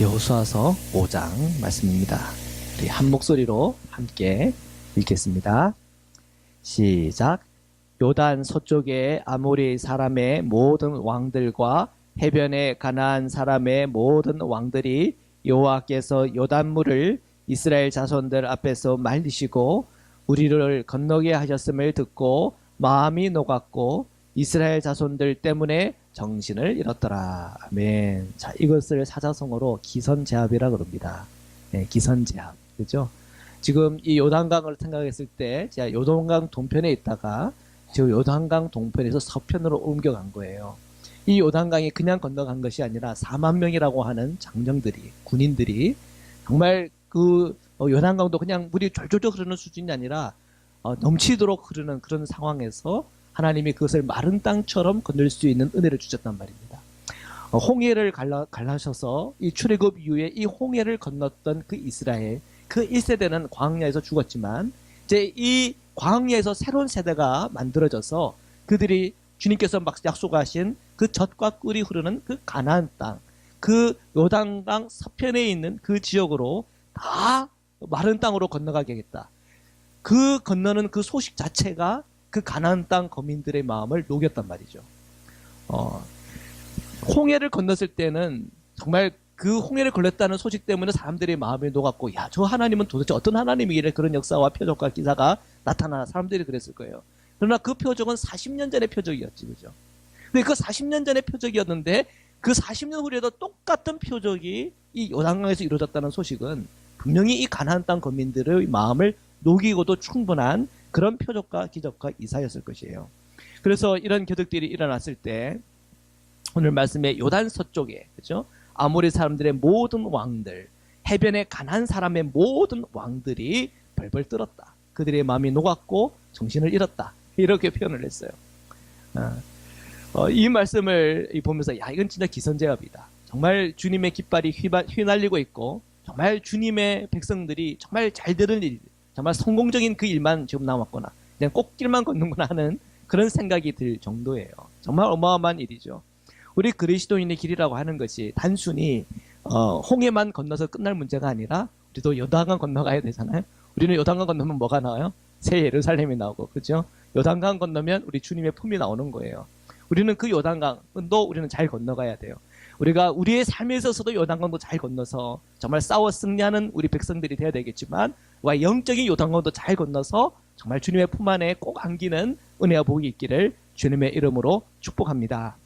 여호수아서 5장 말씀입니다. 우리 한 목소리로 함께 읽겠습니다. 시작. 요단 서쪽의 아모리 사람의 모든 왕들과 해변의 가나안 사람의 모든 왕들이 여호와께서 요단물을 이스라엘 자손들 앞에서 말리시고 우리를 건너게 하셨음을 듣고 마음이 녹았고 이스라엘 자손들 때문에 정신을 잃었더라. 아멘. 자, 이것을 사자성어로 기선제압이라 그럽니다. 네, 기선제압. 그죠? 지금 이 요단강을 생각했을 때, 제가 요단강 동편에 있다가 지금 요단강 동편에서 서편으로 옮겨간 거예요. 이 요단강이 그냥 건너간 것이 아니라 4만 명이라고 하는 장정들이, 군인들이 정말 그 요단강도 그냥 물이 졸졸졸 흐르는 수준이 아니라 넘치도록 흐르는 그런 상황에서 하나님이 그것을 마른 땅처럼 건널 수 있는 은혜를 주셨단 말입니다. 홍해를 갈라셔서 이 출애굽 이후에 이 홍해를 건넜던 그 이스라엘, 그 1세대는 광야에서 죽었지만 이제 이 광야에서 새로운 세대가 만들어져서 그들이 주님께서 막 약속하신 그 젖과 꿀이 흐르는 그 가나안 땅, 그 요단강 서편에 있는 그 지역으로 다 마른 땅으로 건너가게 하겠다. 그 건너는 그 소식 자체가 그 가나안 땅 거민들의 마음을 녹였단 말이죠. 홍해를 건넜을 때는 정말 그 홍해를 걸렸다는 소식 때문에 사람들의 마음이 녹았고, 야, 저 하나님은 도대체 어떤 하나님이길래 그런 역사와 표적과 기사가 나타나, 사람들이 그랬을 거예요. 그러나 그 표적은 40년 전의 표적이었지, 그죠? 근데 그 40년 전의 표적이었는데 그 40년 후에도 똑같은 표적이 이 요단강에서 이루어졌다는 소식은 분명히 이 가나안 땅 거민들의 마음을 녹이고도 충분한 그런 표적과 기적과 이사였을 것이에요. 그래서 이런 기적들이 일어났을 때 오늘 말씀에 요단 서쪽에, 그죠? 아모리 사람들의 모든 왕들, 해변의 가나안 사람의 모든 왕들이 벌벌 떨었다. 그들의 마음이 녹았고 정신을 잃었다. 이렇게 표현을 했어요. 이 말씀을 보면서 야, 이건 진짜 기선제압이다. 정말 주님의 깃발이 휘날리고 있고 정말 주님의 백성들이 정말 잘 되는 일, 정말 성공적인 그 일만 지금 남았구나, 그냥 꽃길만 걷는구나 하는 그런 생각이 들 정도예요. 정말 어마어마한 일이죠. 우리 그리스도인의 길이라고 하는 것이 단순히 홍해만 건너서 끝날 문제가 아니라 우리도 요단강 건너가야 되잖아요. 우리는 요단강 건너면 뭐가 나와요? 새 예루살렘이 나오고, 그렇죠? 요단강 건너면 우리 주님의 품이 나오는 거예요. 우리는 그 요단강도 우리는 잘 건너가야 돼요. 우리가 우리의 삶에 있어서도 요단강도 잘 건너서 정말 싸워 승리하는 우리 백성들이 되어야 되겠지만, 와, 영적인 요단강도 잘 건너서 정말 주님의 품 안에 꼭 안기는 은혜와 복이 있기를 주님의 이름으로 축복합니다.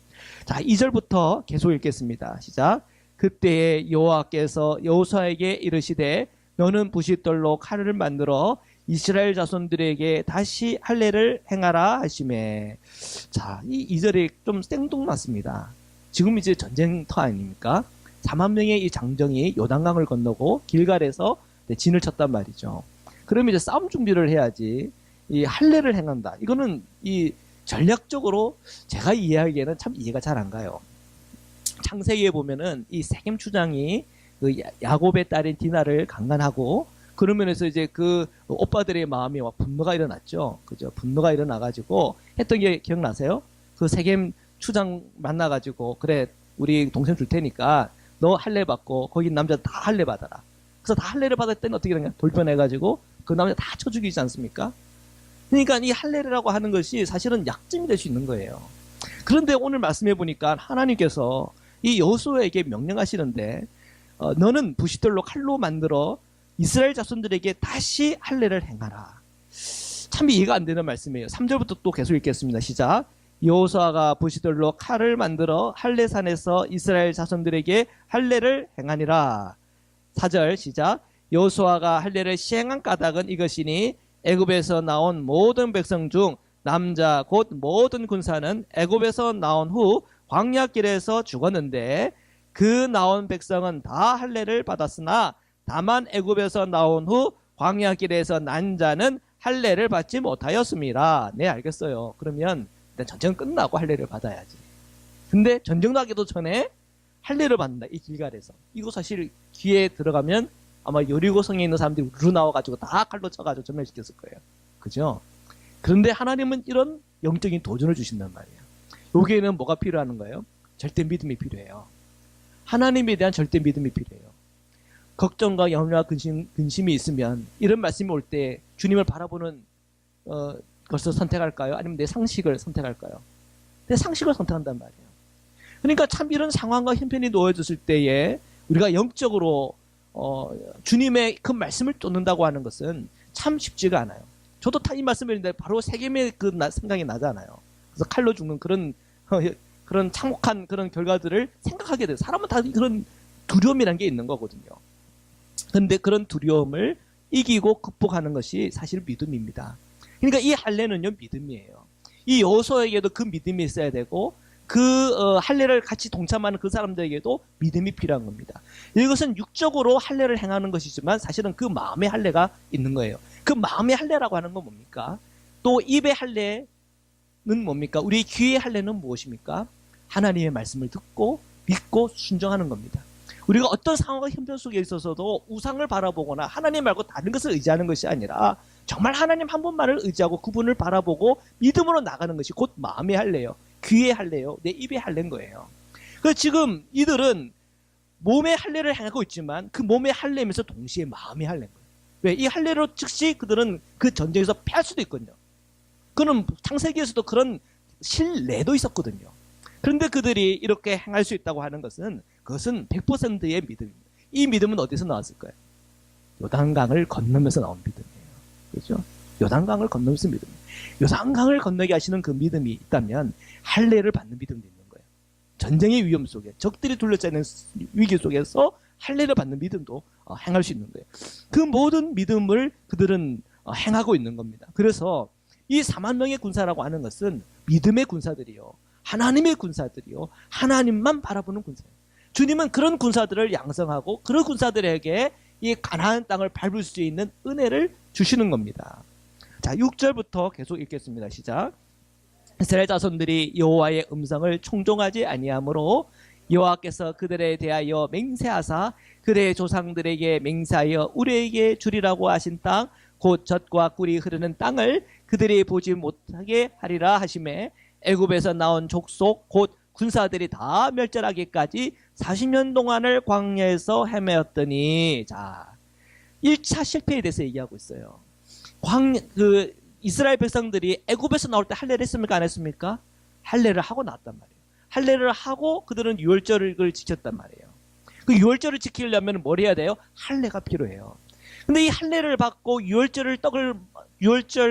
자, 2절부터 계속 읽겠습니다. 시작. 그때에 여호와께서 여호수아에게 이르시되 너는 부싯돌로 칼을 만들어 이스라엘 자손들에게 다시 할례를 행하라 하시매. 자, 이 2절이 좀 생뚱맞습니다. 지금 이제 전쟁터 아닙니까? 4만 명의 이 장정이 요단강을 건너고 길갈에서 진을 쳤단 말이죠. 그러면 이제 싸움 준비를 해야지 이 할례를 행한다. 이거는 이 전략적으로 제가 이해하기에는 참 이해가 잘 안 가요. 창세기에 보면은 이 세겜 추장이 그 야곱의 딸인 디나를 강간하고 그러면서 이제 그 오빠들의 마음이 막 분노가 일어났죠. 그죠? 분노가 일어나가지고 했던 게 기억나세요? 그 세겜 추장 만나가지고 그래, 우리 동생 줄 테니까 너 할례 받고 거기 남자 다 할례 받아라. 그래서 다 할례를 받을 때는 어떻게 되냐? 돌변해가지고 그 남자 다 쳐 죽이지 않습니까? 그러니까 이 할례라고 하는 것이 사실은 약점이 될 수 있는 거예요. 그런데 오늘 말씀해 보니까 하나님께서 이 여호수아에게 명령하시는데 너는 부싯돌로 칼로 만들어 이스라엘 자손들에게 다시 할례를 행하라. 참 이해가 안 되는 말씀이에요. 3절부터 또 계속 읽겠습니다. 시작. 여호수아가 부싯돌로 칼을 만들어 할례산에서 이스라엘 자손들에게 할례를 행하니라. 4절 시작. 여호수아가 할례를 시행한 까닭은 이것이니 애굽에서 나온 모든 백성 중 남자 곧 모든 군사는 애굽에서 나온 후 광야길에서 죽었는데 그 나온 백성은 다 할례를 받았으나 다만 애굽에서 나온 후 광야길에서 난 자는 할례를 받지 못하였습니다. 네, 알겠어요. 그러면 일단 전쟁 끝나고 할례를 받아야지. 근데 전쟁 나기도 전에 할례를 받는다, 이 길갈에서. 이거 사실 뒤에 들어가면 아마 여리고성에 있는 사람들이 우르르 나와가지고 다 칼로 쳐가지고 전멸시켰을 거예요. 그죠? 그런데 하나님은 이런 영적인 도전을 주신단 말이에요. 여기에는 뭐가 필요한 거예요? 절대 믿음이 필요해요. 하나님에 대한 절대 믿음이 필요해요. 걱정과 염려와 근심이 있으면 이런 말씀이 올 때 주님을 바라보는 것을 선택할까요? 아니면 내 상식을 선택할까요? 내 상식을 선택한단 말이에요. 그러니까 참 이런 상황과 형편이 놓여졌을 때에 우리가 영적으로 주님의 그 말씀을 쫓는다고 하는 것은 참 쉽지가 않아요. 저도 이 말씀을 했는데 바로 세겜의 생각이 나잖아요. 그래서 칼로 죽는 그런 참혹한 그런 결과들을 생각하게 돼요. 사람은 다 그런 두려움이라는 게 있는 거거든요. 그런데 그런 두려움을 이기고 극복하는 것이 사실 믿음입니다. 그러니까 이 할례는요, 믿음이에요. 이 여호수아에게도 그 믿음이 있어야 되고 그 할례를 같이 동참하는 그 사람들에게도 믿음이 필요한 겁니다. 이것은 육적으로 할례를 행하는 것이지만 사실은 그 마음의 할례가 있는 거예요. 그 마음의 할례라고 하는 건 뭡니까? 또 입의 할례는 뭡니까? 우리 귀의 할례는 무엇입니까? 하나님의 말씀을 듣고 믿고 순종하는 겁니다. 우리가 어떤 상황과 형편 속에 있어서도 우상을 바라보거나 하나님 말고 다른 것을 의지하는 것이 아니라 정말 하나님 한 분만을 의지하고 그분을 바라보고 믿음으로 나가는 것이 곧 마음의 할례예요. 귀의 할례요. 내 입의 할례인 거예요. 그래서 지금 이들은 몸의 할례를 행하고 있지만 그 몸의 할례면서 동시에 마음의 할례인 거예요. 왜? 이 할례로 즉시 그들은 그 전쟁에서 패할 수도 있거든요. 그는 창세기에서도 그런 신뢰도 있었거든요. 그런데 그들이 이렇게 행할 수 있다고 하는 것은 그것은 100%의 믿음입니다. 이 믿음은 어디서 나왔을까요? 요단강을 건너면서 나온 믿음이에요. 그렇죠? 요단강을 건너면서 믿음이에요. 요단강을 건너게 하시는 그 믿음이 있다면 할례를 받는 믿음도 있는 거예요. 전쟁의 위험 속에 적들이 둘러싸이는 위기 속에서 할례를 받는 믿음도 행할 수 있는 거예요. 그 모든 믿음을 그들은 행하고 있는 겁니다. 그래서 이 4만 명의 군사라고 하는 것은 믿음의 군사들이요, 하나님의 군사들이요, 하나님만 바라보는 군사예요. 주님은 그런 군사들을 양성하고 그런 군사들에게 이 가나안 땅을 밟을 수 있는 은혜를 주시는 겁니다. 자, 6절부터 계속 읽겠습니다. 시작. 이스라엘 자손들이 여호와의 음성을 청종하지 아니하므로 여호와께서 그들에 대하여 맹세하사 그들의 조상들에게 맹세하여 우리에게 주리라고 하신 땅 곧 젖과 꿀이 흐르는 땅을 그들이 보지 못하게 하리라 하시매 애굽에서 나온 족속 곧 군사들이 다 멸절하기까지 40년 동안을 광야에서 헤매었더니, 자, 1차 실패에 대해서 얘기하고 있어요. 이스라엘 백성들이 애굽에서 나올 때 할례를 했습니까? 안 했습니까? 할례를 하고 나왔단 말이에요. 할례를 하고 그들은 유월절을 지켰단 말이에요. 그 유월절을 지키려면 뭘 해야 돼요? 할례가 필요해요. 근데 이 할례를 받고 유월절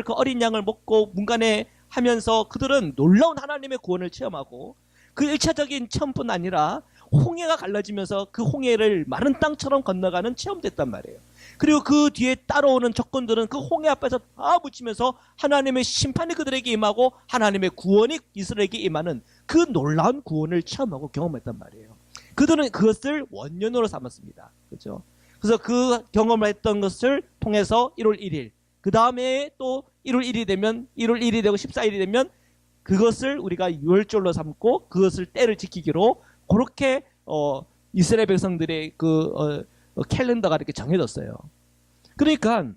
그 어린 양을 먹고 문간에 하면서 그들은 놀라운 하나님의 구원을 체험하고 그 1차적인 체험뿐 아니라 홍해가 갈라지면서 그 홍해를 마른 땅처럼 건너가는 체험도 했단 말이에요. 그리고 그 뒤에 따라오는 적군들은 그 홍해 앞에서 다 묻히면서 하나님의 심판이 그들에게 임하고 하나님의 구원이 이스라엘에게 임하는 그 놀라운 구원을 체험하고 경험했단 말이에요. 그들은 그것을 원년으로 삼았습니다. 그렇죠? 그래서 그 경험을 했던 것을 통해서 1월 1일, 그 다음에 또 1월 1일이 되면 1월 1일이 되고 14일이 되면 그것을 우리가 유월절로 삼고 그것을 때를 지키기로 그렇게 이스라엘 백성들의 캘린더가 이렇게 정해졌어요. 그러니까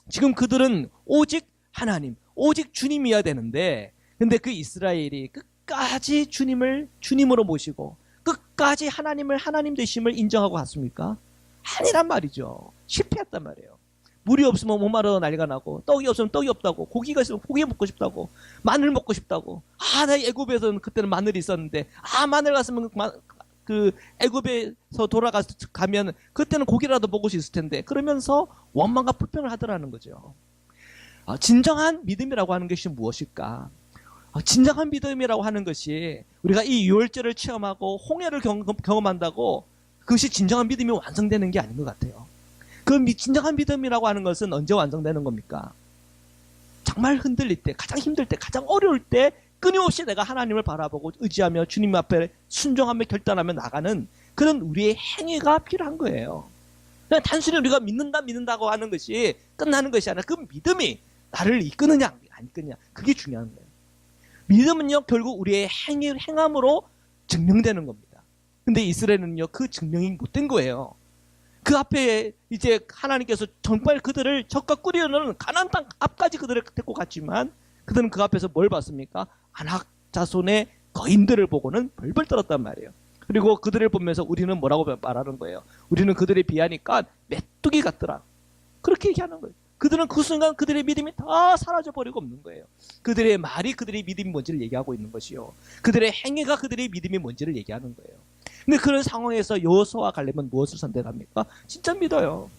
지금 그들은 오직 하나님, 오직 주님이어야 되는데, 근데 그 이스라엘이 끝까지 주님을 주님으로 모시고 끝까지 하나님을 하나님 되심을 인정하고 갔습니까? 아니란 말이죠. 실패했단 말이에요. 물이 없으면 목마르다 난리가 나고, 떡이 없으면 떡이 없다고, 고기가 있으면 고기 먹고 싶다고, 마늘 먹고 싶다고. 나 애굽에서는 그때는 마늘이 있었는데, 마늘 갔으면 그 애굽에서 가면 그때는 고기라도 먹을 수 있을 텐데, 그러면서 원망과 불평을 하더라는 거죠. 진정한 믿음이라고 하는 것이 무엇일까? 진정한 믿음이라고 하는 것이 우리가 이 유월절을 체험하고 홍해를 경험한다고 그것이 진정한 믿음이 완성되는 게 아닌 것 같아요. 그 진정한 믿음이라고 하는 것은 언제 완성되는 겁니까? 정말 흔들릴 때, 가장 힘들 때, 가장 어려울 때 끊임없이 내가 하나님을 바라보고 의지하며 주님 앞에 순종하며 결단하며 나가는 그런 우리의 행위가 필요한 거예요. 그냥 단순히 우리가 믿는다고 하는 것이 끝나는 것이 아니라 그 믿음이 나를 이끄느냐 안 이끄느냐, 그게 중요한 거예요. 믿음은요 결국 우리의 행함으로 증명되는 겁니다. 근데 이스라엘은요 그 증명이 못된 거예요. 그 앞에 이제 하나님께서 정말 그들을 적과 꿀이라는 가나안 땅 앞까지 그들을 데리고 갔지만 그들은 그 앞에서 뭘 봤습니까? 아낙 자손의 거인들을 보고는 벌벌 떨었단 말이에요. 그리고 그들을 보면서 우리는 뭐라고 말하는 거예요? 우리는 그들에 비하니까 메뚜기 같더라. 그렇게 얘기하는 거예요. 그들은 그 순간 그들의 믿음이 다 사라져버리고 없는 거예요. 그들의 말이 그들의 믿음이 뭔지를 얘기하고 있는 것이요. 그들의 행위가 그들의 믿음이 뭔지를 얘기하는 거예요. 근데 그런 상황에서 여호수아와 갈렙은 무엇을 선택합니까? 진짜 믿어요.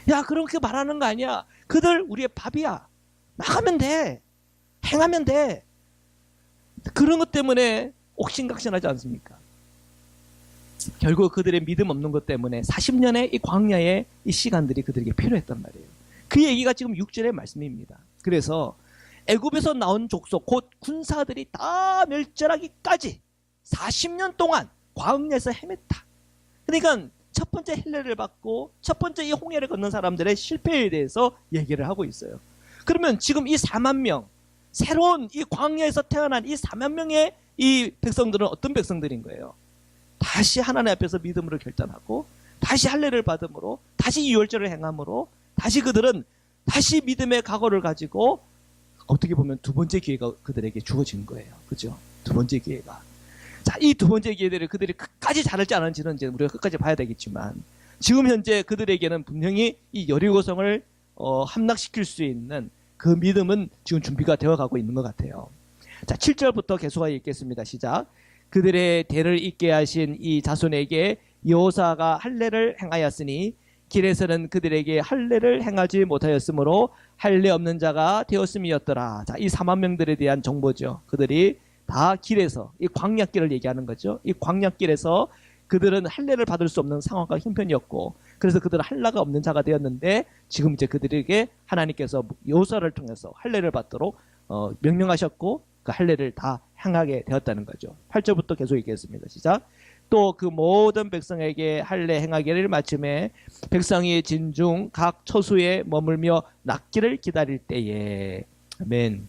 야, 그렇게 말하는 거 아니야. 그들 우리의 밥이야. 나가면 돼. 행하면 돼. 그런 것 때문에 옥신각신하지 않습니까? 결국 그들의 믿음 없는 것 때문에 40년의 이 광야의 이 시간들이 그들에게 필요했단 말이에요. 그 얘기가 지금 6절의 말씀입니다. 그래서 애굽에서 나온 족속 곧 군사들이 다 멸절하기까지 40년 동안 광야에서 헤맸다. 그러니까 첫 번째 헬레를 받고 첫 번째 이 홍해를 건넌 사람들의 실패에 대해서 얘기를 하고 있어요. 그러면 지금 이 4만 명, 새로운 이 광야에서 태어난 이 4만 명의 이 백성들은 어떤 백성들인 거예요? 다시 하나님 앞에서 믿음으로 결단하고 다시 할례를 받음으로 다시 유월절을 행함으로 다시 그들은 다시 믿음의 각오를 가지고 어떻게 보면 두 번째 기회가 그들에게 주어진 거예요. 그죠? 두 번째 기회가. 자, 이 두 번째 기회들을 그들이 끝까지 잘할지 안 할지는 이제 우리가 끝까지 봐야 되겠지만 지금 현재 그들에게는 분명히 이 여리고성을 함락시킬 수 있는 그 믿음은 지금 준비가 되어가고 있는 것 같아요. 자, 7절부터 계속하여 읽겠습니다. 시작. 그들의 대를 잇게 하신 이 자손에게 여호사가 할례를 행하였으니 길에서는 그들에게 할례를 행하지 못하였으므로 할례 없는 자가 되었음이었더라. 자, 이 4만 명들에 대한 정보죠. 그들이 다 길에서 이 광야길을 얘기하는 거죠. 이 광야길에서 그들은 할례를 받을 수 없는 상황과 형편이었고 그래서 그들은 할례가 없는 자가 되었는데 지금 이제 그들에게 하나님께서 여호사를 통해서 할례를 받도록 명령하셨고 그 할례를 다 행하게 되었다는 거죠. 8절부터 계속 읽겠습니다. 시작. 또 그 모든 백성에게 할례 행하기를 마침에 백성이 진중 각 처소에 머물며 낫기를 기다릴 때에. 아멘.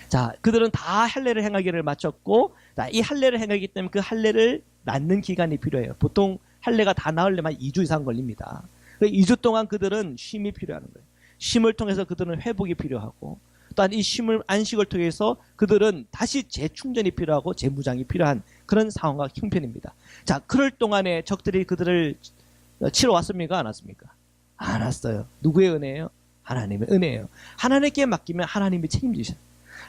자, 그들은 다 할례를 행하기를 마쳤고 자, 이 할례를 행하기 때문에 그 할례를 낳는 기간이 필요해요. 보통 할례가 다 나으려면 2주 이상 걸립니다. 2주 동안 그들은 쉼이 필요한 거예요. 쉼을 통해서 그들은 회복이 필요하고 또한 이 쉼을 안식을 통해서 그들은 다시 재충전이 필요하고 재무장이 필요한 그런 상황과 형편입니다. 자, 그럴 동안에 적들이 그들을 치러 왔습니까? 안 왔습니까? 안 왔어요. 누구의 은혜예요? 하나님의 은혜예요. 하나님께 맡기면 하나님이 책임지셔요.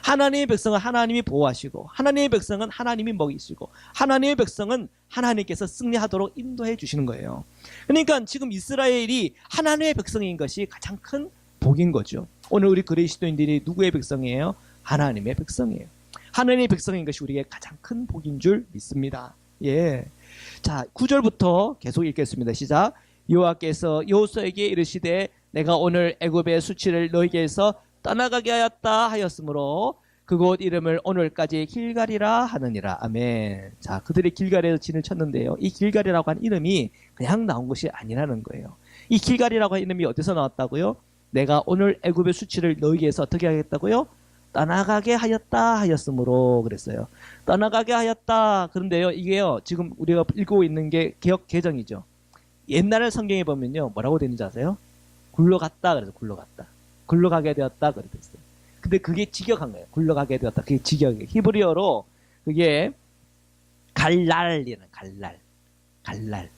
하나님의 백성은 하나님이 보호하시고 하나님의 백성은 하나님이 먹이시고 하나님의 백성은 하나님께서 승리하도록 인도해 주시는 거예요. 그러니까 지금 이스라엘이 하나님의 백성인 것이 가장 큰 복인 거죠. 오늘 우리 그리스도인들이 누구의 백성이에요? 하나님의 백성이에요. 하나님의 백성인 것이 우리에게 가장 큰 복인 줄 믿습니다. 예. 자, 9절부터 계속 읽겠습니다. 시작. 여호와께서 여호수아에게 이르시되 내가 오늘 애굽의 수치를 너희에게서 떠나가게 하였다 하였으므로 그곳 이름을 오늘까지 길갈이라 하느니라. 아멘. 자, 그들이 길갈에서 진을 쳤는데요. 이 길갈이라고 한 이름이 그냥 나온 것이 아니라는 거예요. 이 길갈이라고 한 이름이 어디서 나왔다고요? 내가 오늘 애굽의 수치를 너희에게서 어떻게 하겠다고요? 떠나가게 하였다 하였으므로 그랬어요. 떠나가게 하였다. 그런데요, 이게요, 지금 우리가 읽고 있는 게 개역 개정이죠. 옛날 성경에 보면요, 뭐라고 되는지 아세요? 굴러갔다. 그래서 굴러갔다. 굴러가게 되었다. 그랬어요. 근데 그게 직역한 거예요. 굴러가게 되었다. 그게 직역이에요. 히브리어로 그게 갈랄이라는 갈랄. 갈랄.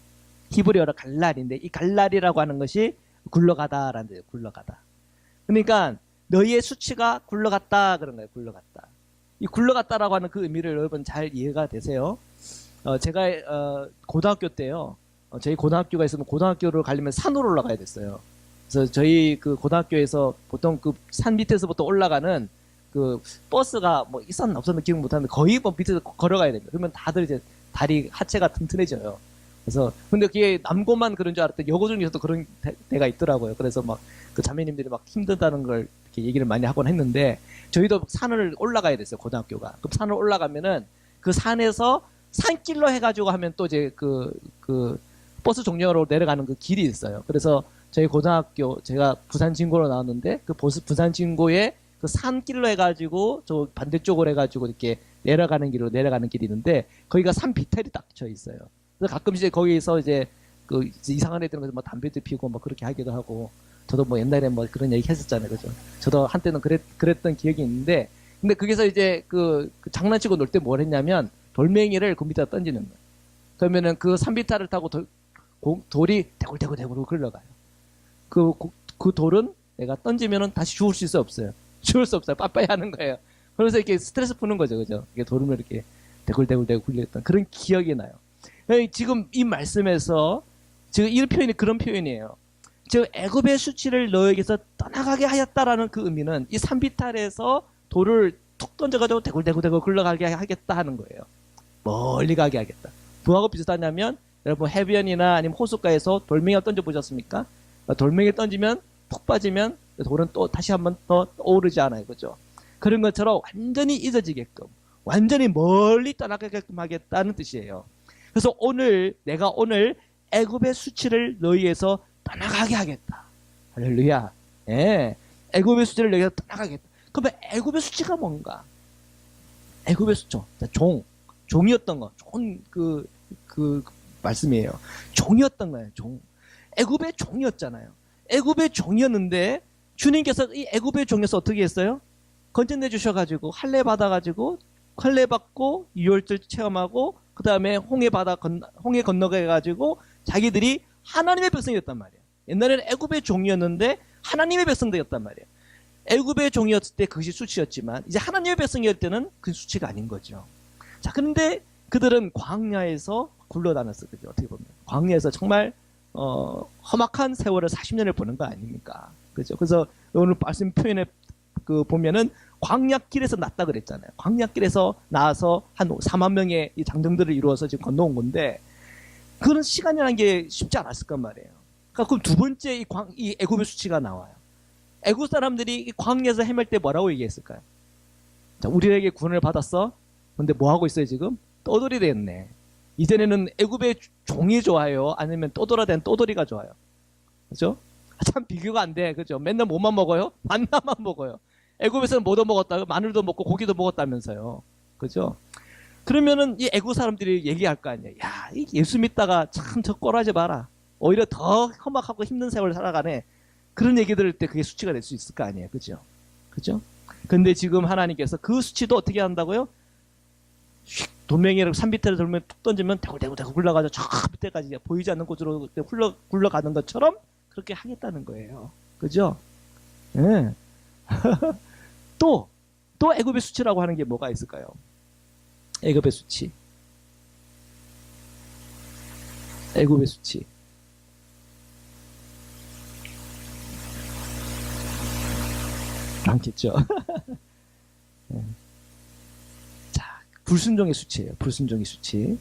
히브리어로 갈랄인데 이 갈랄이라고 하는 것이 굴러가다라는 데요. 굴러가다. 그러니까 너희의 수치가 굴러갔다 그런 거예요. 굴러갔다. 이 굴러갔다라고 하는 그 의미를 여러분 잘 이해가 되세요? 제가 고등학교 때요. 저희 고등학교가 있으면 고등학교를 가려면 산으로 올라가야 됐어요. 그래서 저희 그 고등학교에서 보통 그 산 밑에서부터 올라가는 그 버스가 뭐 있었나 없었나 기억 못하는데 거의 뭐 밑에서 걸어가야 됩니다. 그러면 다들 이제 다리 하체가 튼튼해져요. 그래서 근데 그게 남고만 그런 줄 알았더니 여고 중에서도 그런 데가 있더라고요. 그래서 막 그 자매님들이 막 힘들다는 걸 이렇게 얘기를 많이 하곤 했는데 저희도 산을 올라가야 됐어요. 고등학교가. 그럼 산을 올라가면은 그 산에서 산길로 해가지고 하면 또 이제 그 버스 종료로 내려가는 그 길이 있어요. 그래서 저희 고등학교 제가 부산 진고로 나왔는데 그 부산 진고에 그 산길로 해가지고 저 반대쪽으로 해가지고 이렇게 내려가는 길로 내려가는 길이 있는데 거기가 산 비탈이 딱 쳐 있어요. 그래서 가끔씩 이제 거기서 이제 그 이상한 애들은 뭐 담배도 피우고 뭐 그렇게 하기도 하고 저도 뭐 옛날에 뭐 그런 얘기 했었잖아요. 그죠? 저도 한때는 그랬던 기억이 있는데 근데 거기서 이제 그 장난치고 놀 때 뭘 했냐면 돌멩이를 그 밑에다 던지는 거예요. 그러면은 그 산비탈을 타고 돌이 대굴대굴 굴러가요. 그 돌은 내가 던지면은 다시 주울 수 없어요. 주울 수 없어요. 빠빠이 하는 거예요. 그래서 이렇게 스트레스 푸는 거죠. 그죠? 이게 돌을 이렇게 대굴대굴 굴렸던 그런 기억이 나요. 지금 이 말씀에서 지금 이 표현이 그런 표현이에요. 즉 애굽의 수치를 너에게서 떠나가게 하였다라는 그 의미는 이 산비탈에서 돌을 툭 던져가지고 대굴대굴 굴러가게 하겠다 하는 거예요. 멀리 가게 하겠다. 뭐하고 비슷하냐면 여러분 해변이나 아니면 호숫가에서 돌멩이를 던져보셨습니까? 돌멩이를 던지면 푹 빠지면 돌은 또 다시 한번 더 오르지 않아요. 그죠? 그런 것처럼 완전히 잊어지게끔 완전히 멀리 떠나가게끔 하겠다는 뜻이에요. 그래서 내가 오늘 애굽의 수치를 너희에서 떠나가게 하겠다. 할렐루야. 예. 애굽의 수치를 너희에서 떠나가겠다. 그러면 애굽의 수치가 뭔가? 애굽의 수치. 종이었던 거. 좋은 그 말씀이에요. 종이었던 거예요. 애굽의 종이었잖아요. 애굽의 종이었는데 주님께서 이 애굽의 종에서 어떻게 했어요? 건져내 주셔가지고 할례 받아가지고 할례 받고 유월절 체험하고 그 다음에 홍해 건너가가지고 자기들이 하나님의 백성이었단 말이에요. 옛날에는 애굽의 종이었는데 하나님의 백성들이었단 말이에요. 애굽의 종이었을 때 그것이 수치였지만 이제 하나님의 백성이었을 때는 그 수치가 아닌 거죠. 자, 그런데 그들은 광야에서 굴러다녔어요. 그죠? 어떻게 보면 광야에서 정말 험악한 세월을 40년을 보는 거 아닙니까? 그죠? 그래서 오늘 말씀 표현에 보면은 광야길에서 났다 그랬잖아요. 광야길에서 나와서 한 4만 명의 이 장정들을 이루어서 지금 건너온 건데 그런 시간이라는 게 쉽지 않았을 건 말이에요. 그러니까 그럼 두 번째 이 애굽의 수치가 나와요. 애굽 사람들이 이 광야에서 헤맬 때 뭐라고 얘기했을까요? 자, 우리에게 구원을 받았어? 근데 뭐 하고 있어요 지금? 떠돌이 됐네. 이전에는 애굽의 종이 좋아요? 아니면 떠돌아된 떠돌이가 좋아요? 그죠? 참 비교가 안 돼. 그죠? 맨날 뭐만 먹어요? 만나만 먹어요. 애굽에서는 뭐도 먹었다고? 마늘도 먹고 고기도 먹었다면서요. 그죠? 그러면은 이 애굽 사람들이 얘기할 거 아니에요. 야, 이 예수 믿다가 참 저 꼴하지 마라. 오히려 더 험악하고 힘든 세월을 살아가네. 그런 얘기 들을 때 그게 수치가 될 수 있을 거 아니에요. 그죠? 그죠? 근데 지금 하나님께서 그 수치도 어떻게 한다고요? 돌멩이를 산 밑에 돌멩이 툭 던지면 대굴대굴 굴러가서 저 밑에까지 보이지 않는 곳으로 굴러가는 것처럼 그렇게 하겠다는 거예요. 그죠? 예. 네. 또 애굽의 수치라고 하는 게 뭐가 있을까요? 애굽의 수치. 애굽의 수치. 많겠죠. 네. 자, 불순종의 수치예요. 불순종의 수치.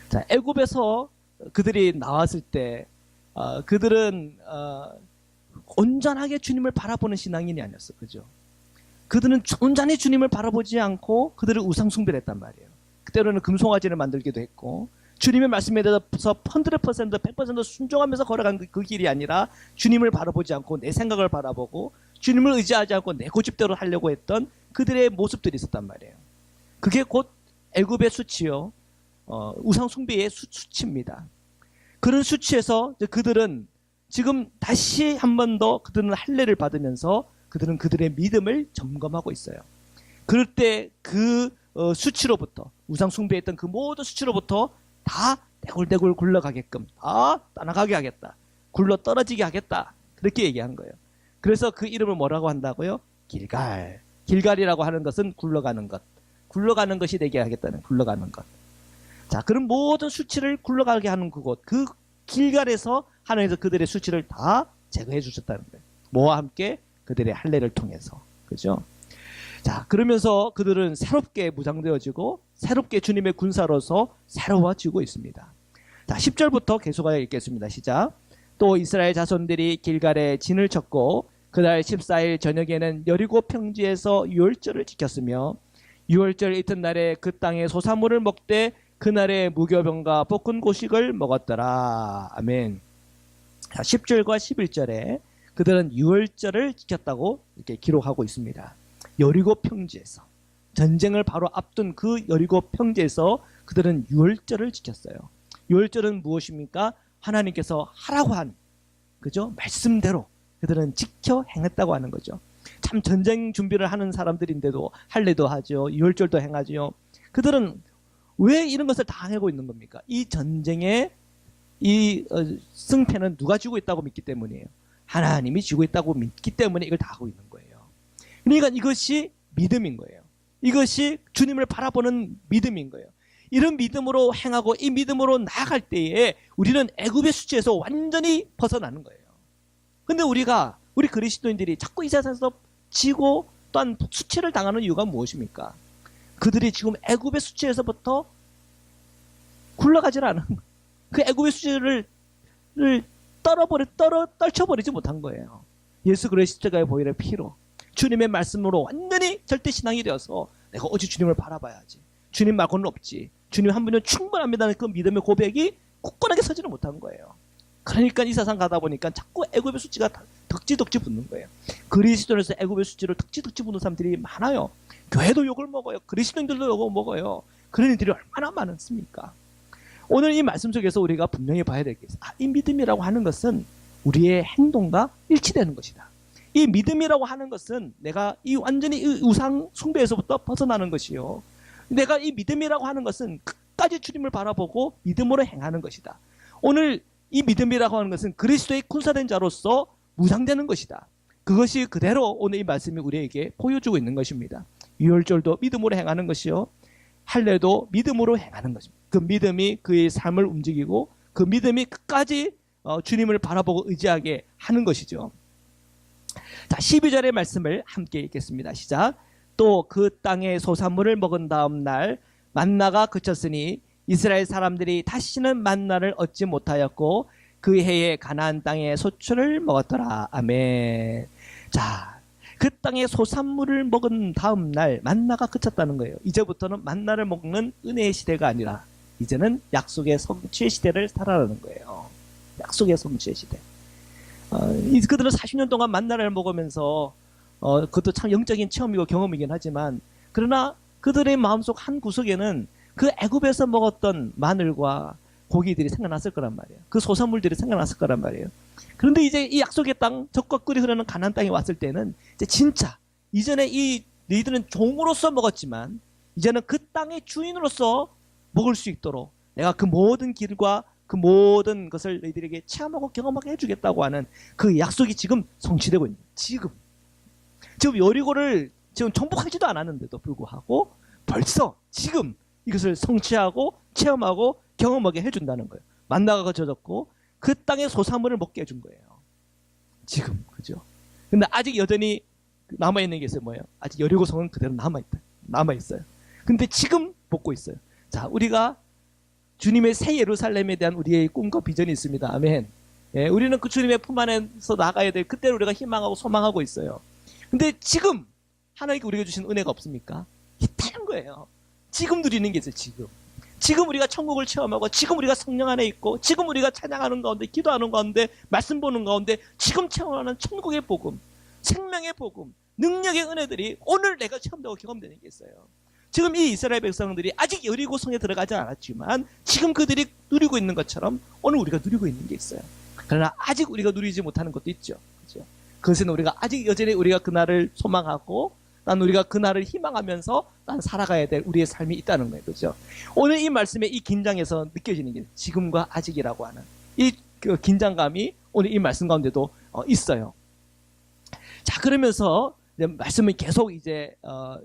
자, 애굽에서 그들이 나왔을 때 그들은 온전하게 주님을 바라보는 신앙인이 아니었어. 그죠? 그들은 온전히 주님을 바라보지 않고 그들은 우상 숭배를 했단 말이에요. 그때로는 금송아지를 만들기도 했고 주님의 말씀에 대해서 100% 순종하면서 걸어간 그 길이 아니라 주님을 바라보지 않고 내 생각을 바라보고 주님을 의지하지 않고 내 고집대로 하려고 했던 그들의 모습들이 있었단 말이에요. 그게 곧 애굽의 수치요. 우상 숭배의 수치입니다. 그런 수치에서 그들은 지금 다시 한 번 더 그들은 할례를 받으면서 그들은 그들의 믿음을 점검하고 있어요. 그럴 때 그 수치로부터 우상 숭배했던 그 모든 수치로부터 다 대굴대굴 굴러가게끔 다 떠나가게 하겠다. 굴러 떨어지게 하겠다. 그렇게 얘기한 거예요. 그래서 그 이름을 뭐라고 한다고요? 길갈. 길갈이라고 하는 것은 굴러가는 것. 굴러가는 것이 되게 하겠다는 굴러가는 것. 자, 그런 모든 수치를 굴러가게 하는 그곳. 그 길갈에서 하나님께서 그들의 수치를 다 제거해 주셨다는 거예요. 뭐와 함께? 그들의 할례를 통해서. 그죠? 자, 그러면서 그들은 새롭게 무장되어지고 새롭게 주님의 군사로서 새로워지고 있습니다. 자, 10절부터 계속하여 읽겠습니다. 시작. 또 이스라엘 자손들이 길갈에 진을 쳤고 그날 14일 저녁에는 여리고 평지에서 유월절을 지켰으며 유월절 이튿날에 그 땅의 소사물을 먹되 그날의 무교병과 볶은 고식을 먹었더라. 아멘. 자, 10절과 11절에 그들은 유월절을 지켰다고 이렇게 기록하고 있습니다. 여리고 평지에서 전쟁을 바로 앞둔 그 여리고 평지에서 그들은 유월절을 지켰어요. 유월절은 무엇입니까? 하나님께서 하라고 한 그죠? 말씀대로 그들은 지켜 행했다고 하는 거죠. 참 전쟁 준비를 하는 사람들인데도 할례도 하죠. 유월절도 행하죠. 그들은 왜 이런 것을 다 하고 있는 겁니까? 이 전쟁의 승패는 누가 쥐고 있다고 믿기 때문이에요. 하나님이 쥐고 있다고 믿기 때문에 이걸 다 하고 있는 거예요. 그러니까 이것이 믿음인 거예요. 이것이 주님을 바라보는 믿음인 거예요. 이런 믿음으로 행하고 이 믿음으로 나아갈 때에 우리는 애굽의 수치에서 완전히 벗어나는 거예요. 근데 우리 그리스도인들이 자꾸 이 세상에서 지고 또한 수치를 당하는 이유가 무엇입니까? 그들이 지금 애굽의 수치에서부터 굴러가질 않은 그 애굽의 수치를 떨쳐버리지 못한 거예요. 예수 그리스도의 보혈의 피로 주님의 말씀으로 완전히 절대신앙이 되어서 내가 오직 주님을 바라봐야지. 주님 말고는 없지. 주님 한 분이면 충분합니다는 그 믿음의 고백이 굳건하게 서지는 못한 거예요. 그러니까 이 세상 가다 보니까 자꾸 애굽의 수치가 덕지덕지 붙는 거예요. 그리스도인에서 애굽의 수치를 덕지덕지 붙는 사람들이 많아요. 교회도 욕을 먹어요. 그리스도인들도 욕을 먹어요. 그런 일들이 얼마나 많습니까? 오늘 이 말씀 속에서 우리가 분명히 봐야 될 게 있어요. 이 믿음이라고 하는 것은 우리의 행동과 일치되는 것이다. 이 믿음이라고 하는 것은 내가 완전히 우상 숭배에서부터 벗어나는 것이요. 내가 이 믿음이라고 하는 것은 끝까지 주님을 바라보고 믿음으로 행하는 것이다. 오늘 이 믿음이라고 하는 것은 그리스도의 군사된 자로서 무장되는 것이다. 그것이 그대로 오늘 이 말씀이 우리에게 보여주고 있는 것입니다. 유월절도 믿음으로 행하는 것이요. 할례도 믿음으로 행하는 것입니다. 그 믿음이 그의 삶을 움직이고 그 믿음이 끝까지 주님을 바라보고 의지하게 하는 것이죠. 자, 12절의 말씀을 함께 읽겠습니다. 시작. 또 그 땅의 소산물을 먹은 다음 날 만나가 그쳤으니 이스라엘 사람들이 다시는 만나를 얻지 못하였고 그 해에 가나안 땅의 소출을 먹었더라. 아멘. 자, 그 땅의 소산물을 먹은 다음 날 만나가 그쳤다는 거예요. 이제부터는 만나를 먹는 은혜의 시대가 아니라 이제는 약속의 성취의 시대를 살아가는 거예요. 약속의 성취의 시대. 그들은 40년 동안 만나를 먹으면서 그것도 참 영적인 체험이고 경험이긴 하지만 그러나 그들의 마음속 한 구석에는 그 애굽에서 먹었던 마늘과 고기들이 생각났을 거란 말이에요. 그 소산물들이 생각났을 거란 말이에요. 그런데 이제 이 약속의 땅, 적과 꿀이 흐르는 가나안 땅에 왔을 때는 이제 진짜 이전에 너희들은 종으로서 먹었지만 이제는 그 땅의 주인으로서 먹을 수 있도록 내가 그 모든 길과 그 모든 것을 너희들에게 체험하고 경험하게 해주겠다고 하는 그 약속이 지금 성취되고 있는 거예요. 지금 여리고를 지금 정복하지도 않았는데도 불구하고 벌써 지금 이것을 성취하고 체험하고 경험하게 해준다는 거예요. 만나가 거쳐졌고 그 땅의 소산물을 먹게 해준 거예요. 지금 그죠? 근데 아직 여전히 남아있는 게 있어요. 뭐예요? 아직 여리고성은 그대로 남아있어요. 근데 지금 먹고 있어요. 자, 우리가 주님의 새 예루살렘에 대한 우리의 꿈과 비전이 있습니다. 아멘. 예, 우리는 그 주님의 품 안에서 나가야 될 그때를 우리가 희망하고 소망하고 있어요. 근데 지금 하나님께 우리가 주신 은혜가 없습니까? 있다는 거예요. 지금 누리는 게 있어요. 지금 우리가 천국을 체험하고 지금 우리가 성령 안에 있고 지금 우리가 찬양하는 가운데 기도하는 가운데 말씀 보는 가운데 지금 체험하는 천국의 복음, 생명의 복음, 능력의 은혜들이 오늘 내가 체험되고 경험되는 게 있어요. 지금 이 이스라엘 백성들이 아직 여리고성에 들어가지 않았지만 지금 그들이 누리고 있는 것처럼 오늘 우리가 누리고 있는 게 있어요. 그러나 아직 우리가 누리지 못하는 것도 있죠. 그렇죠? 그것은 우리가 아직 여전히 우리가 그날을 소망하고 난 우리가 그날을 희망하면서 난 살아가야 될 우리의 삶이 있다는 거예요. 그렇죠? 오늘 이 말씀에 이 긴장에서 느껴지는 게 지금과 아직이라고 하는 그 긴장감이 오늘 이 말씀 가운데도 있어요. 자, 그러면서 이제 말씀이 계속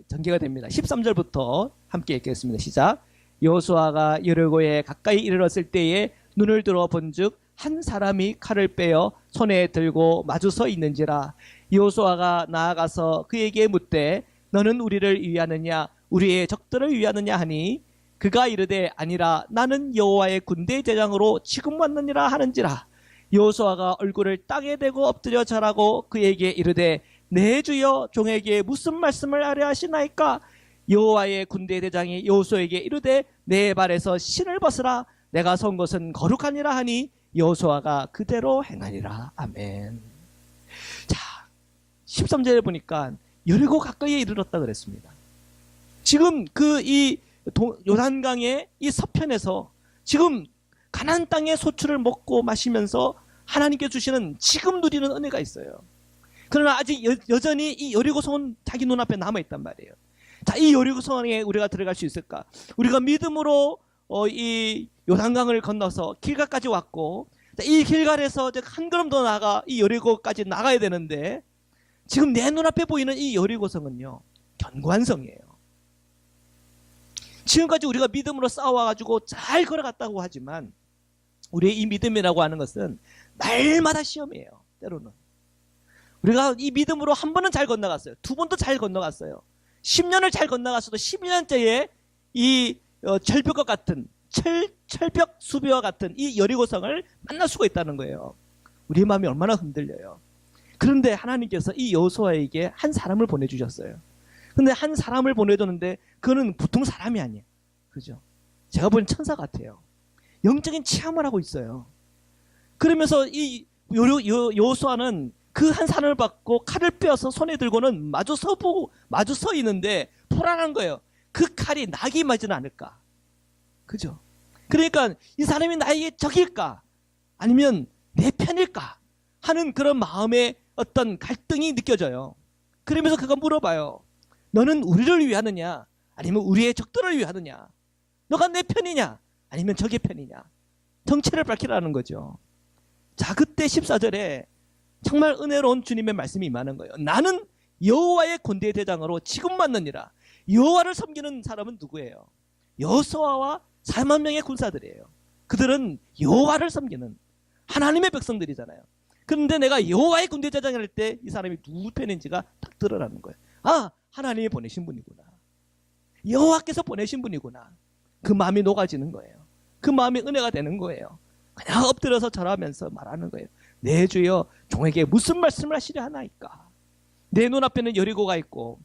전개가 됩니다. 13절부터 함께 읽겠습니다. 시작. 여호수아가 여리고에 가까이 이르렀을 때에 눈을 들어 본즉 한 사람이 칼을 빼어 손에 들고 마주 서 있는지라. 여호수아가 나아가서 그에게 묻되 너는 우리를 위하느냐 우리의 적들을 위하느냐 하니 그가 이르되 아니라 나는 여호와의 군대 제장으로 지금 왔느니라 하는지라. 여호수아가 얼굴을 땅에 대고 엎드려 절하고 그에게 이르되 내 주여 종에게 무슨 말씀을 하려 하시나이까. 여호와의 군대 대장이 여호수아에게 이르되 내 발에서 신을 벗으라. 내가 선 것은 거룩하니라 하니 여호수아가 그대로 행하니라. 아멘. 자, 13절에 보니까 여리고 가까이에 이르렀다 그랬습니다. 지금 요단강의 이 서편에서 지금 가나안 땅의 소출을 먹고 마시면서 하나님께 주시는 지금 누리는 은혜가 있어요. 그러나 아직 여전히 이 여리고성은 자기 눈앞에 남아있단 말이에요. 자, 이 여리고성에 우리가 들어갈 수 있을까? 우리가 믿음으로 이 요단강을 건너서 길갈까지 왔고, 이 길갈에서 한 걸음 더 나가 이 여리고까지 나가야 되는데, 지금 내 눈앞에 보이는 이 여리고성은요, 견고한 성이에요. 지금까지 우리가 믿음으로 싸워가지고 잘 걸어갔다고 하지만, 우리의 이 믿음이라고 하는 것은 날마다 시험이에요. 때로는 우리가 이 믿음으로 한 번은 잘 건너갔어요. 두 번도 잘 건너갔어요. 10년을 잘 건너갔어도 11년째에 이 절벽과 같은 철벽 수비와 같은 이 여리고성을 만날 수가 있다는 거예요. 우리의 마음이 얼마나 흔들려요. 그런데 하나님께서 이 여호수아에게 한 사람을 보내주셨어요. 근데 한 사람을 보내줬는데 그거는 보통 사람이 아니에요. 그죠? 제가 보는 천사 같아요. 영적인 체험을 하고 있어요. 그러면서 이 여호수아는 그 한 사람을 받고 칼을 빼어서 손에 들고는 마주 서 있는데 불안한 거예요. 그 칼이 나에게 맞지는 않을까? 그죠? 그러니까 이 사람이 나에게 적일까? 아니면 내 편일까? 하는 그런 마음의 어떤 갈등이 느껴져요. 그러면서 그가 물어봐요. 너는 우리를 위하느냐? 아니면 우리의 적들을 위하느냐? 너가 내 편이냐? 아니면 적의 편이냐? 정체를 밝히라는 거죠. 자, 그때 14절에 정말 은혜로운 주님의 말씀이 임하는 거예요. 나는 여호와의 군대 대장으로 지금 맞느니라. 여호와를 섬기는 사람은 누구예요? 여호수아와 4만 명의 군사들이에요. 그들은 여호와를 섬기는 하나님의 백성들이잖아요. 그런데 내가 여호와의 군대 대장을 할 때 이 사람이 누구 편인지가 딱 드러나는 거예요. 아, 하나님이 보내신 분이구나. 여호와께서 보내신 분이구나. 그 마음이 녹아지는 거예요. 그 마음이 은혜가 되는 거예요. 그냥 엎드려서 절하면서 말하는 거예요. 내 주여, 종에게 무슨 말씀을 하시려 하나이까? 내 눈앞에는 여리고가 있고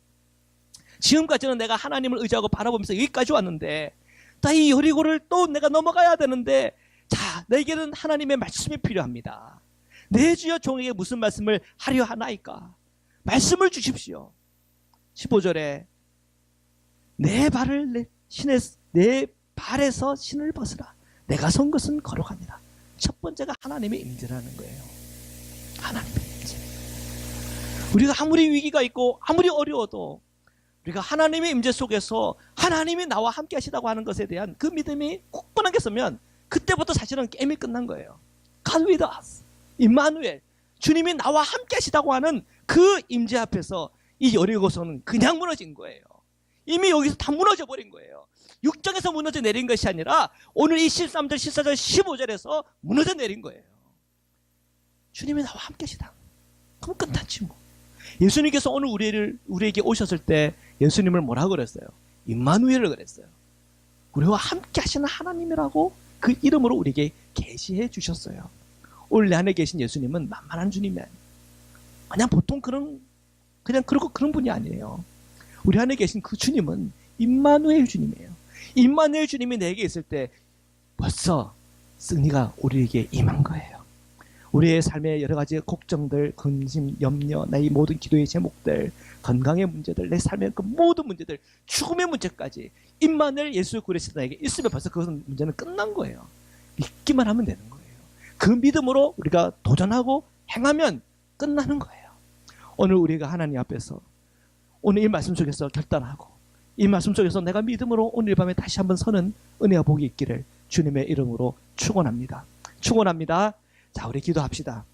지금까지는 내가 하나님을 의지하고 바라보면서 여기까지 왔는데 또 이 여리고를 또 내가 넘어가야 되는데, 자, 내게는 하나님의 말씀이 필요합니다. 내 주여, 종에게 무슨 말씀을 하려 하나이까? 말씀을 주십시오. 15절에 내 발에서 신을 벗으라. 내가 선 것은 거룩하니라. 첫 번째가 하나님의 임재라는 거예요. 하나님의 임재. 우리가 아무리 위기가 있고 아무리 어려워도 우리가 하나님의 임재 속에서 하나님이 나와 함께 하시다고 하는 것에 대한 그 믿음이 굳건하게 서면 그때부터 사실은 게임이 끝난 거예요. God with us. 임마누엘. 주님이 나와 함께 하시다고 하는 그 임재 앞에서 이 여리고성은 그냥 무너진 거예요. 이미 여기서 다 무너져 버린 거예요. 육정에서 무너져 내린 것이 아니라 오늘 이 13절, 14절, 15절에서 무너져 내린 거예요. 주님이 나와 함께 하시다. 그럼 끝났지 뭐. 예수님께서 오늘 우리에게 오셨을 때 예수님을 뭐라고 그랬어요? 임마누엘을 그랬어요. 우리와 함께 하시는 하나님이라고 그 이름으로 우리에게 계시해 주셨어요. 오늘 내 안에 계신 예수님은 만만한 주님이 아니에요. 그냥 보통 그런 분이 아니에요. 우리 안에 계신 그 주님은 임마누엘 주님이에요. 임마누엘 주님이 내게 있을 때 벌써 승리가 우리에게 임한 거예요. 우리의 삶의 여러 가지 걱정들, 근심, 염려, 나의 모든 기도의 제목들, 건강의 문제들, 내 삶의 그 모든 문제들, 죽음의 문제까지 임마누엘 예수 그리스도 나에게 있으면 벌써 그 문제는 끝난 거예요. 믿기만 하면 되는 거예요. 그 믿음으로 우리가 도전하고 행하면 끝나는 거예요. 오늘 우리가 하나님 앞에서 오늘 이 말씀 속에서 결단하고 이 말씀 속에서 내가 믿음으로 오늘 밤에 다시 한번 서는 은혜와 복이 있기를 주님의 이름으로 축원합니다. 축원합니다. 자, 우리 기도합시다.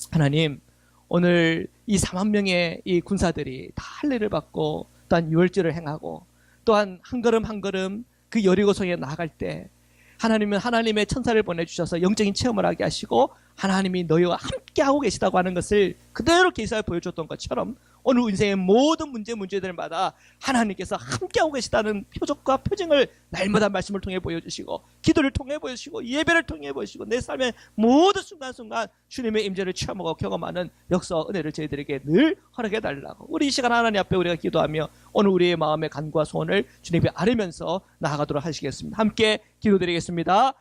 하나님, 오늘 이 4만 명의 이 군사들이 다 할례를 받고 또한 유월절을 행하고 또한 한 걸음 한 걸음 그 여리고성에 나아갈 때 하나님은 하나님의 천사를 보내주셔서 영적인 체험을 하게 하시고 하나님이 너희와 함께하고 계시다고 하는 것을 그대로 계시하여 보여줬던 것처럼 오늘 인생의 모든 문제들마다 하나님께서 함께하고 계시다는 표적과 표징을 날마다 말씀을 통해 보여주시고 기도를 통해 보여주시고 예배를 통해 보여주시고 내 삶의 모든 순간순간 주님의 임재를 체험하고 경험하는 역사와 은혜를 저희들에게 늘 허락해 달라고 우리 이 시간 하나님 앞에 우리가 기도하며 오늘 우리의 마음의 간구와 소원을 주님 앞에 아뢰면서 나아가도록 하시겠습니다. 함께 기도드리겠습니다.